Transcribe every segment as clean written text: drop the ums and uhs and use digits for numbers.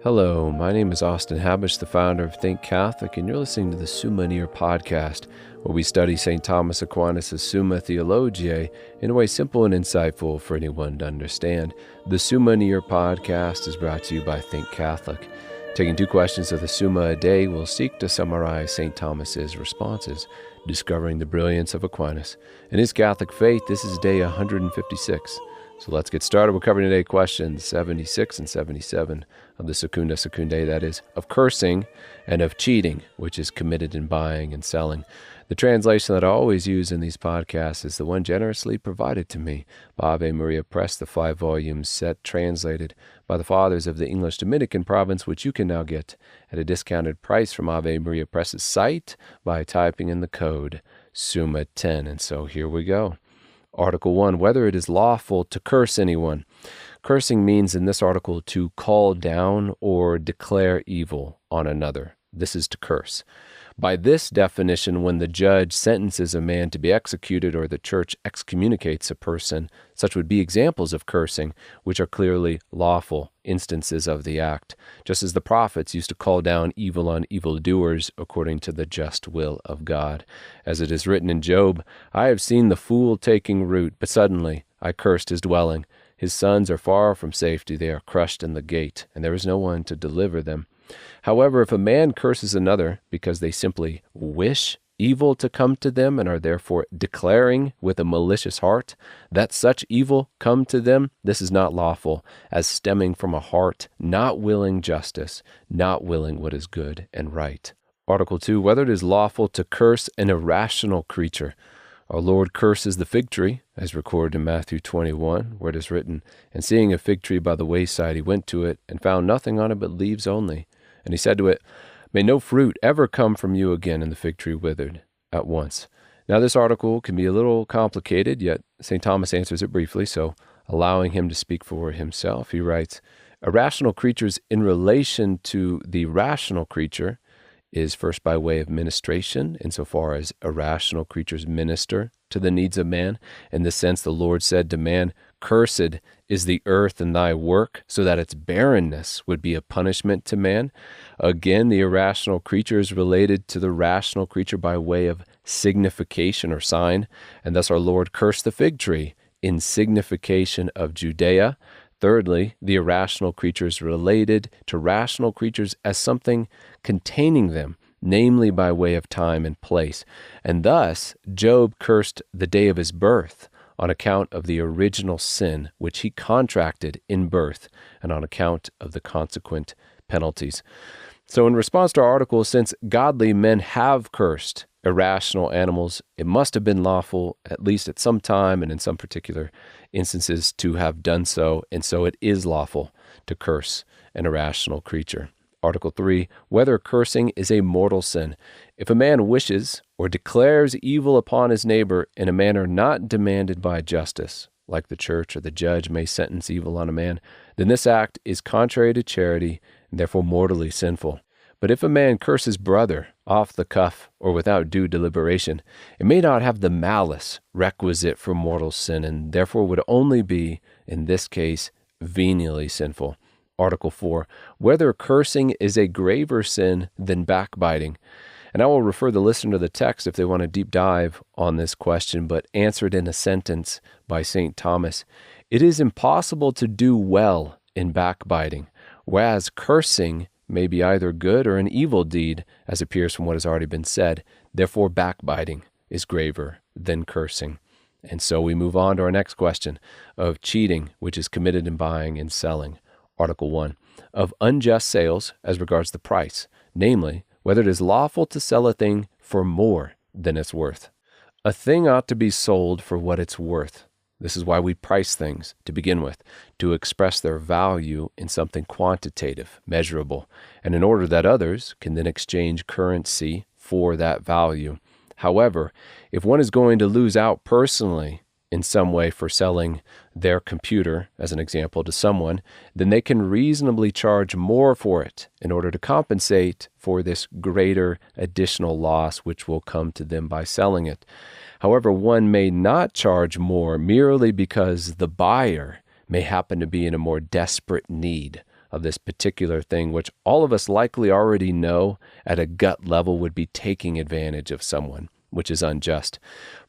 Hello, my name is Austin Habish, the founder of Think Catholic, and you're listening to the Summa podcast, where we study St. Thomas Aquinas' Summa Theologiae in a way simple and insightful for anyone to understand. The Summa podcast is brought to you by Think Catholic. Taking 2 questions of the Summa a day, we'll seek to summarize St. Thomas's responses, discovering the brilliance of Aquinas. In his Catholic faith, this is day 156. So let's get started. We're covering today questions 76 and 77 of the Secunda Secundae, that is, of cursing and of cheating, which is committed in buying and selling. The translation that I always use in these podcasts is the one generously provided to me by Ave Maria Press, the 5-volume set translated by the Fathers of the English Dominican province, which you can now get at a discounted price from Ave Maria Press's site by typing in the code SUMMA10. And so here we go. Article 1, whether it is lawful to curse anyone. Cursing means in this article to call down or declare evil on another. This is to curse. By this definition, when the judge sentences a man to be executed or the church excommunicates a person, such would be examples of cursing, which are clearly lawful instances of the act, just as the prophets used to call down evil on evildoers according to the just will of God. As it is written in Job, I have seen the fool taking root, but suddenly I cursed his dwelling. His sons are far from safety, they are crushed in the gate, and there is no one to deliver them. However, if a man curses another because they simply wish evil to come to them and are therefore declaring with a malicious heart that such evil come to them, this is not lawful, as stemming from a heart not willing justice, not willing what is good and right. Article 2, whether it is lawful to curse an irrational creature. Our Lord curses the fig tree, as recorded in Matthew 21, where it is written, And seeing a fig tree by the wayside, he went to it, and found nothing on it but leaves only. And he said to it, May no fruit ever come from you again. And the fig tree withered at once. Now this article can be a little complicated, yet St. Thomas answers it briefly, so allowing him to speak for himself, he writes, Irrational creatures in relation to the rational creature is first by way of ministration, insofar as irrational creatures minister to the needs of man. In this sense, the Lord said to man, Cursed is the earth and thy work, so that its barrenness would be a punishment to man. Again, the irrational creature is related to the rational creature by way of signification or sign, and thus our Lord cursed the fig tree in signification of Judea. Thirdly, the irrational creature is related to rational creatures as something containing them, namely by way of time and place. And thus, Job cursed the day of his birth on account of the original sin which he contracted in birth and on account of the consequent penalties. So in response to our article, since godly men have cursed irrational animals, it must have been lawful, at least at some time and in some particular instances, to have done so, and so it is lawful to curse an irrational creature. Article 3, whether cursing is a mortal sin. If a man wishes or declares evil upon his neighbor in a manner not demanded by justice, like the church or the judge may sentence evil on a man, then this act is contrary to charity and therefore mortally sinful. But if a man curse his brother off the cuff or without due deliberation, it may not have the malice requisite for mortal sin, and therefore would only be, in this case, venially sinful. Article 4, whether cursing is a graver sin than backbiting. And I will refer the listener to the text if they want a deep dive on this question, but answered in a sentence by St. Thomas. It is impossible to do well in backbiting, whereas cursing may be either good or an evil deed, as appears from what has already been said. Therefore, backbiting is graver than cursing. And so we move on to our next question of cheating, which is committed in buying and selling. Article 1, of unjust sales as regards the price, namely, whether it is lawful to sell a thing for more than its worth. A thing ought to be sold for what it's worth. This is why we price things, to begin with, to express their value in something quantitative, measurable, and in order that others can then exchange currency for that value. However, if one is going to lose out personally in some way for selling their computer, as an example, to someone, then they can reasonably charge more for it in order to compensate for this greater additional loss which will come to them by selling it. However, one may not charge more merely because the buyer may happen to be in a more desperate need of this particular thing, which all of us likely already know at a gut level would be taking advantage of someone, which is unjust.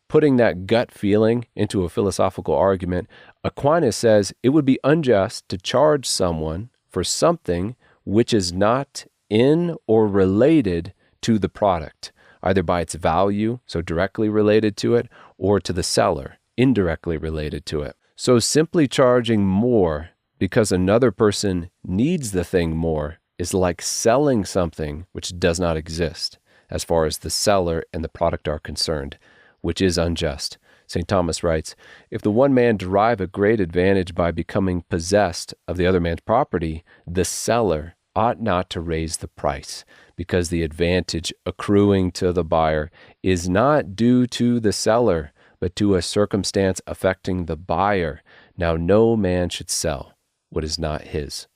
Putting that gut feeling into a philosophical argument, Aquinas says it would be unjust to charge someone for something which is not in or related to the product, either by its value, so directly related to it, or to the seller, indirectly related to it. So simply charging more because another person needs the thing more is like selling something which does not exist as far as the seller and the product are concerned, which is unjust. St. Thomas writes, if the one man derive a great advantage by becoming possessed of the other man's property, the seller ought not to raise the price, because the advantage accruing to the buyer is not due to the seller, but to a circumstance affecting the buyer. Now no man should sell what is not his.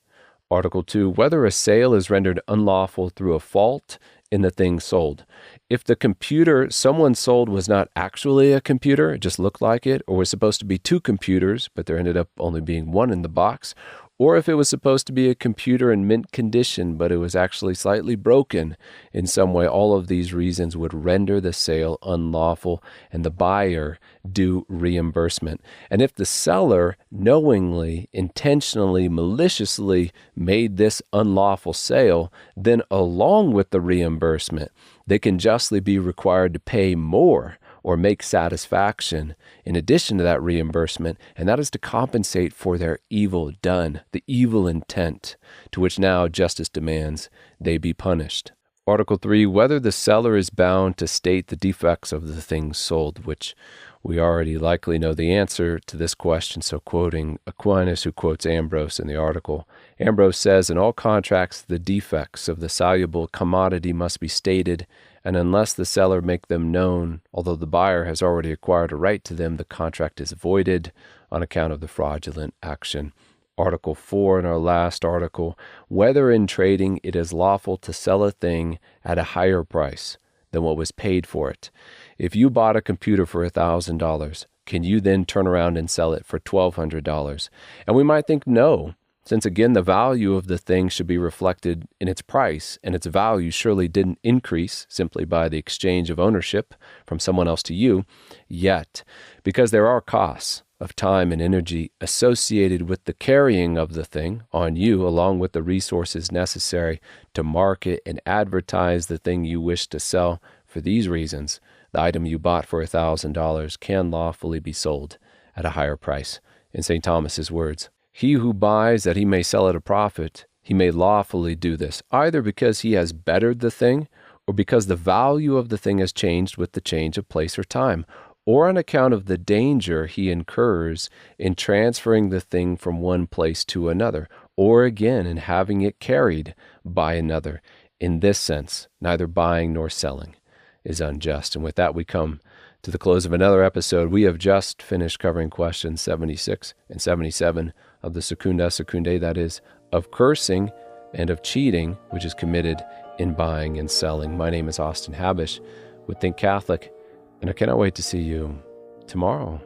Article 2, whether a sale is rendered unlawful through a fault in the thing sold. If the computer someone sold was not actually a computer, it just looked like it, or was supposed to be two computers, but there ended up only being one in the box, or if it was supposed to be a computer in mint condition, but it was actually slightly broken in some way, all of these reasons would render the sale unlawful and the buyer due reimbursement. And if the seller knowingly, intentionally, maliciously made this unlawful sale, then along with the reimbursement, they can justly be required to pay more or make satisfaction in addition to that reimbursement, and that is to compensate for their evil done, the evil intent, to which now justice demands they be punished. Article 3, whether the seller is bound to state the defects of the things sold, which we already likely know the answer to this question, so quoting Aquinas, who quotes Ambrose in the article. Ambrose says, in all contracts, the defects of the saleable commodity must be stated, and unless the seller make them known, although the buyer has already acquired a right to them, the contract is voided on account of the fraudulent action. Article 4 in our last article, whether in trading it is lawful to sell a thing at a higher price than what was paid for it. If you bought a computer for $1,000, can you then turn around and sell it for $1,200? And we might think no, since again the value of the thing should be reflected in its price, and its value surely didn't increase simply by the exchange of ownership from someone else to you. Yet, because there are costs of time and energy associated with the carrying of the thing on you, along with the resources necessary to market and advertise the thing you wish to sell, for these reasons, the item you bought for $1,000 can lawfully be sold at a higher price. In St. Thomas's words, he who buys that he may sell at a profit, he may lawfully do this, either because he has bettered the thing, or because the value of the thing has changed with the change of place or time, or on account of the danger he incurs in transferring the thing from one place to another, or again in having it carried by another. In this sense, neither buying nor selling is unjust. And with that, we come to the close of another episode. We have just finished covering questions 76 and 77 of the Secunda Secundae, that is, of cursing and of cheating, which is committed in buying and selling. My name is Austin Habish with Think Catholic, and I cannot wait to see you tomorrow.